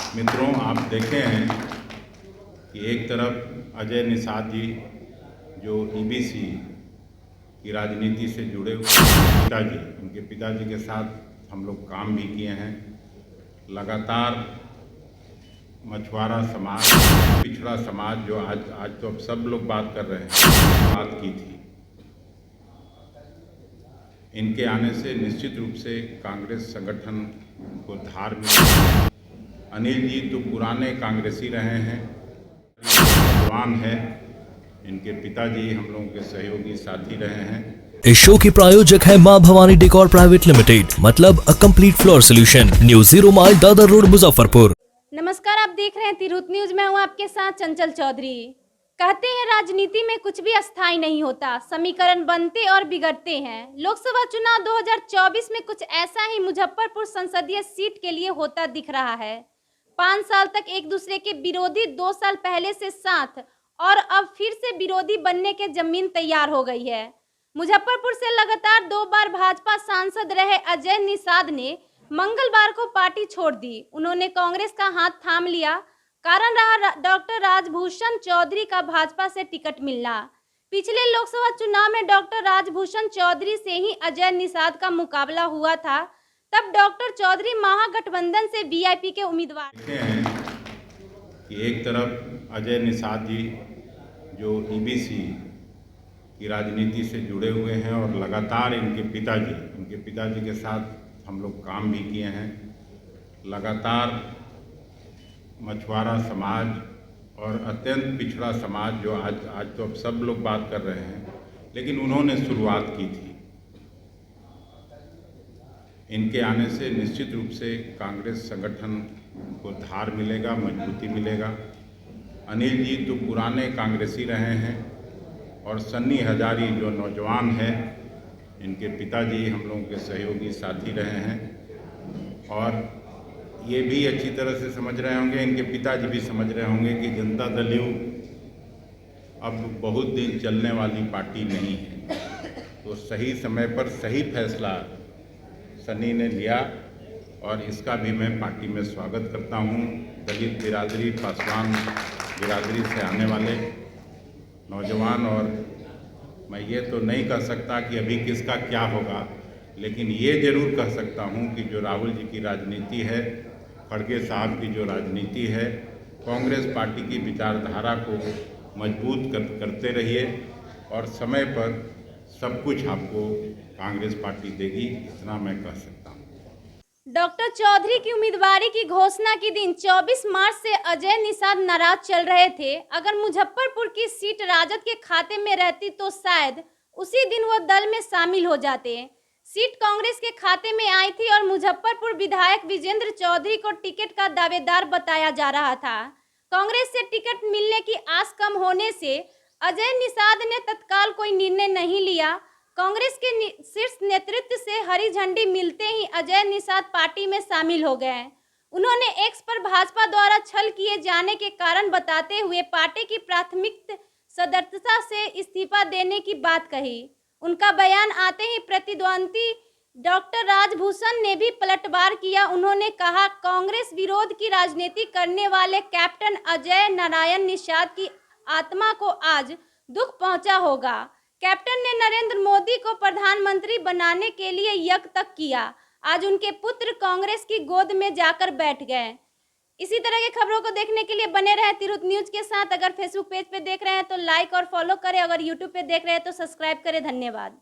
मित्रों, आप देखे हैं कि एक तरफ अजय निषाद जी जो ईबीसी की राजनीति से जुड़े हुए पिताजी, उनके पिताजी के साथ हम लोग काम भी किए हैं। लगातार मछुआरा समाज, पिछड़ा समाज जो आज तो अब सब लोग बात कर रहे हैं, बात की थी। इनके आने से निश्चित रूप से कांग्रेस संगठन को धार मिली। अनिल जी तो पुराने कांग्रेसी रहे हैं, जवान है। इनके पिताजी हम लोगों के सहयोगी साथी रहे हैं। इस शो की प्रायोजक है मां भवानी डेकोर प्राइवेट लिमिटेड, मतलब a complete floor solution, new 0 mile Dadar road Muzaffarpur. नमस्कार, आप देख रहे हैं तिरहुत न्यूज। मैं हूं आपके साथ चंचल चौधरी। कहते हैं राजनीति में कुछ भी अस्थायी नहीं होता, समीकरण बनते और बिगड़ते हैं। लोकसभा चुनाव 2024 में कुछ ऐसा ही मुजफ्फरपुर संसदीय सीट के लिए होता दिख रहा है। 5 साल तक एक दूसरे के विरोधी, 2 साल पहले से साथ और अब फिर से विरोधी बनने के जमीन तैयार हो गई है। मुजफ्फरपुर से लगातार 2 बार भाजपा सांसद रहे अजय निषाद ने मंगलवार को पार्टी छोड़ दी। उन्होंने कांग्रेस का हाथ थाम लिया। कारण रहा डॉक्टर राजभूषण चौधरी का भाजपा से टिकट मिलना। पिछले लोकसभा चुनाव में डॉक्टर राजभूषण चौधरी से ही अजय निषाद का मुकाबला हुआ था। तब डॉक्टर चौधरी महागठबंधन से वीआईपी के उम्मीदवार हैं कि एक तरफ अजय निषाद जी जो ईबीसी की राजनीति से जुड़े हुए हैं और लगातार इनके पिताजी के साथ हम लोग काम भी किए हैं। लगातार मछुआरा समाज और अत्यंत पिछड़ा समाज जो आज तो अब सब लोग बात कर रहे हैं, लेकिन उन्होंने शुरुआत की थी। इनके आने से निश्चित रूप से कांग्रेस संगठन को धार मिलेगा, मजबूती मिलेगा। अनिल जी तो पुराने कांग्रेसी रहे हैं और सन्नी हजारी जो नौजवान है, इनके पिताजी हम लोगों के सहयोगी साथी रहे हैं। और ये भी अच्छी तरह से समझ रहे होंगे, इनके पिताजी भी समझ रहे होंगे कि जनता दल यू अब बहुत दिन चलने वाली पार्टी नहीं है। तो सही समय पर सही फैसला सन्नी ने लिया और इसका भी मैं पार्टी में स्वागत करता हूँ। दलित बिरादरी, पासवान बिरादरी से आने वाले नौजवान, और मैं ये तो नहीं कह सकता कि अभी किसका क्या होगा, लेकिन ये ज़रूर कह सकता हूँ कि जो राहुल जी की राजनीति है, खड़गे साहब की जो राजनीति है, कांग्रेस पार्टी की विचारधारा को मजबूत करते रहिए और समय पर सब कुछ आपको कांग्रेस पार्टी देगी, इतना मैं कह सकता हूँ। डॉक्टर चौधरी की उम्मीदवारी की घोषणा के दिन 24 मार्च से अजय निषाद नाराज चल रहे थे। अगर मुजफ्फरपुर की सीट राजद के खाते में रहती तो शायद उसी दिन वो दल में शामिल हो जाते। सीट कांग्रेस के खाते में आई थी और मुजफ्फरपुर विधायक विजेंद्र चौधरी को टिकट का दावेदार बताया जा रहा था। कांग्रेस से टिकट मिलने की आस कम होने से अजय निषाद ने तत्काल कोई निर्णय नहीं लिया। कांग्रेस के शीर्ष नेतृत्व से हरी झंडी मिलते ही अजय निषाद पार्टी में शामिल हो गए। उन्होंने एक्स पर भाजपा द्वारा छल किए जाने के कारण बताते हुए पार्टी की प्राथमिक सदस्यता से इस्तीफा देने की बात कही। उनका बयान आते ही प्रतिद्वंदी डॉक्टर राजभूषण ने भी पलटवार किया। उन्होंने कहा, कांग्रेस विरोध की राजनीति करने वाले कैप्टन अजय नारायण निषाद की आत्मा को आज दुख पहुंचा होगा। कैप्टन ने नरेंद्र मोदी को प्रधानमंत्री बनाने के लिए यज्ञ तक किया। आज उनके पुत्र कांग्रेस की गोद में जाकर बैठ गए। इसी तरह की खबरों को देखने के लिए बने रहे तिरहुत न्यूज के साथ। अगर फेसबुक पेज पे देख रहे हैं तो लाइक और फॉलो करें, अगर यूट्यूब पे देख रहे हैं तो सब्सक्राइब करें। धन्यवाद।